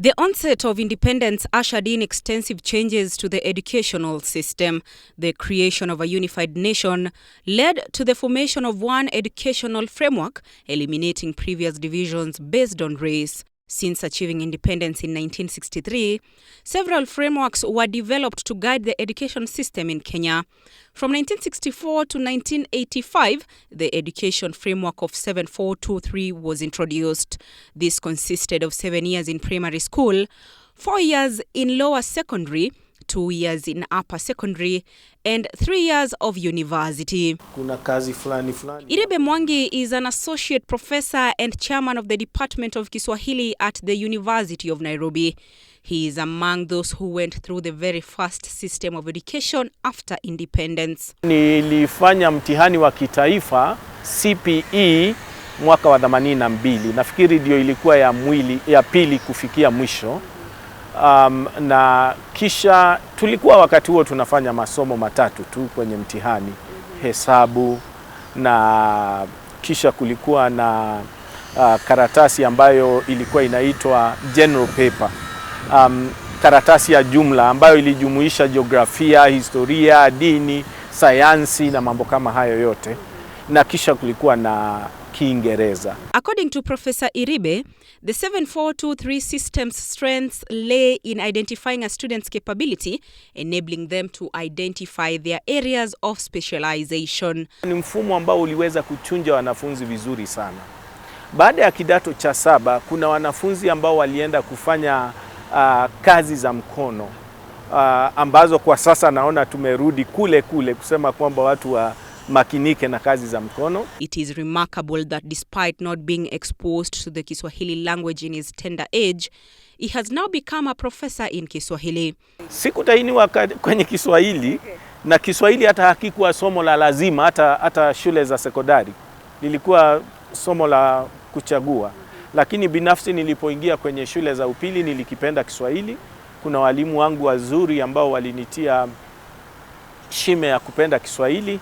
The onset of independence ushered in extensive changes to the educational system. The creation of a unified nation led to the formation of one educational framework, eliminating previous divisions based on race. Since achieving independence in 1963, several frameworks were developed to guide the education system in Kenya. From 1964 to 1985, the education framework of 7423 was introduced. This consisted of 7 years in primary school, 4 years in lower secondary, 2 years in upper secondary, and 3 years of university. Irebe Mwangi is an associate professor and chairman of the Department of Kiswahili at the University of Nairobi. He is among those who went through the very first system of education after independence. Nilifanya mtihani wa kitaifa CPE mwaka wa 82. Nafikiri ndio ilikuwa ya pili kufikia mwisho. Na kisha tulikuwa wakati huo tunafanya masomo matatu tu kwenye mtihani, hesabu, na kisha kulikuwa na karatasi ambayo ilikuwa inaitwa general paper, karatasi ya jumla ambayo ilijumuisha jiografia, historia, dini, sayansi na mambo kama hayo yote, na kisha kulikuwa na Kiingereza. According to Professor Iribe, the 7423 system's strengths lay in identifying a student's capability, enabling them to identify their areas of specialization. Ni mfumo ambao uliweza kuchunja wanafunzi vizuri sana. Baada ya kidato cha 7, kuna wanafunzi ambao walienda kufanya kazi za mkono, ambazo kwa sasa naona tumerudi kule kusema kwamba watu wa makinike na kazi za mkono. It is remarkable that despite not being exposed to the Kiswahili language in his tender age, he has now become a professor in Kiswahili. Sikutahiniwa kwenye Kiswahili, na Kiswahili hata hakikuwa somo la lazima hata shule za sekondari. Lilikuwa somo la kuchagua. Lakini binafsi nilipoingia kwenye shule za upili nilikipenda Kiswahili. Kuna walimu wangu wazuri ambao walinitia shime ya kupenda Kiswahili.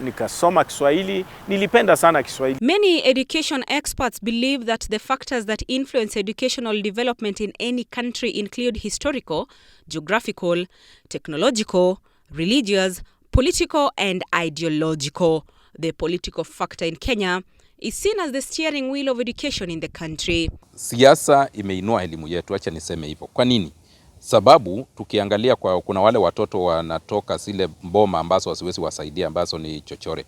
Nikasoma Kiswahili, nilipenda sana Kiswahili. Many education experts believe that the factors that influence educational development in any country include historical, geographical, technological, religious, political and ideological. The political factor in Kenya is seen as the steering wheel of education in the country. Siasa imeinua elimu yetu, acha niseme hivyo. Kwa nini? Sababu tukiangalia kuna wale watoto wanatoka zile mboma ambazo wasiwezi wasaidia, ambazo ni chochore.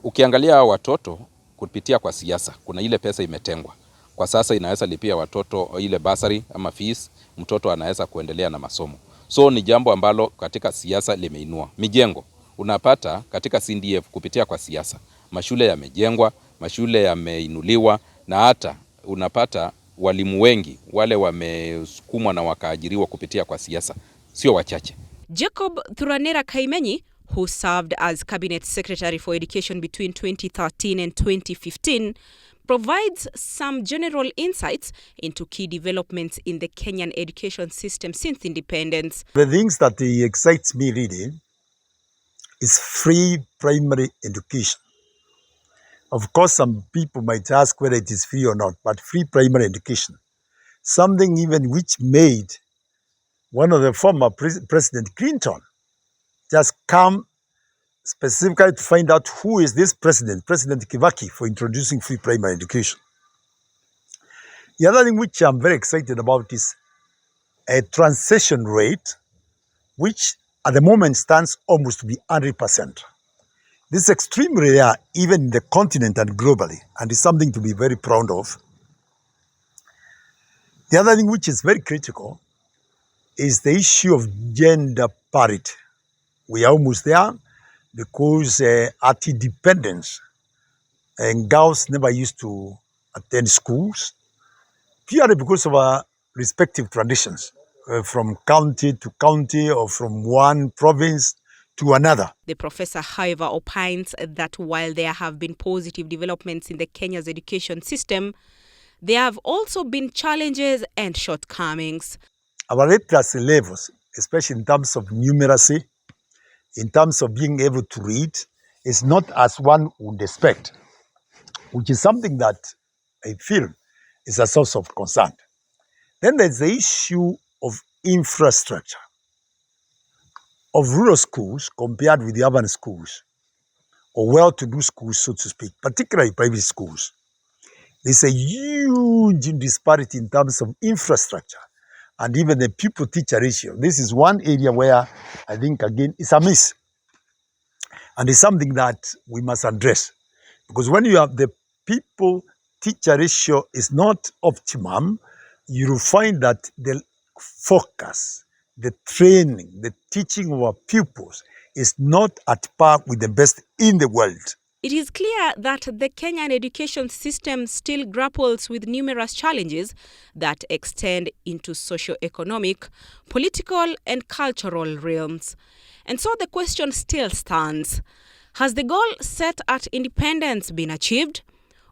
Ukiangalia watoto kupitia kwa siasa, kuna ile pesa imetengwa. Kwa sasa inaweza lipia watoto ile basari ama fees, mtoto anaweza kuendelea na masomo. So ni jambo ambalo katika siasa limeinua. Mijengo, unapata katika CDF kupitia kwa siasa. Mashule yamejengwa, mashule yameinuliwa, na hata unapata walimu wengi wale wamesukumwa na wakaajiriwa kupitia kwa siasa, sio wachache. Jacob Thuranera Kaimenyi, who served as Cabinet Secretary for Education between 2013 and 2015, provides some general insights into key developments in the Kenyan education system since independence. The things that excites me really is free primary education. Of course, some people might ask whether it is free or not, but free primary education, something even which made one of the former President Clinton just come specifically to find out who is this president, President Kibaki, for introducing free primary education. The other thing which I'm very excited about is a transition rate, which at the moment stands almost to be 100%. This is extremely rare, even in the continent and globally, and is something to be very proud of. The other thing which is very critical is the issue of gender parity. We are almost there because at independence, girls never used to attend schools, purely because of our respective traditions, from county to county or from one province to another. The professor, however, opines that while there have been positive developments in the Kenya's education system, there have also been challenges and shortcomings. Our literacy levels, especially in terms of numeracy, in terms of being able to read, is not as one would expect, which is something that I feel is a source of concern. Then there's the issue of infrastructure, of rural schools compared with the urban schools, or well-to-do schools, so to speak, particularly private schools. There's a huge disparity in terms of infrastructure and even the pupil-teacher ratio. This is one area where I think, again, it's a miss. And it's something that we must address. Because when you have the pupil-teacher ratio is not optimum, you will find that the focus, the training, the teaching of our pupils is not at par with the best in the world. It is clear that the Kenyan education system still grapples with numerous challenges that extend into socio-economic, political and cultural realms. And so the question still stands. Has the goal set at independence been achieved?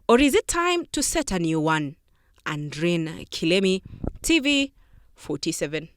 Or is it time to set a new one? Andrin Kilemi, TV 47.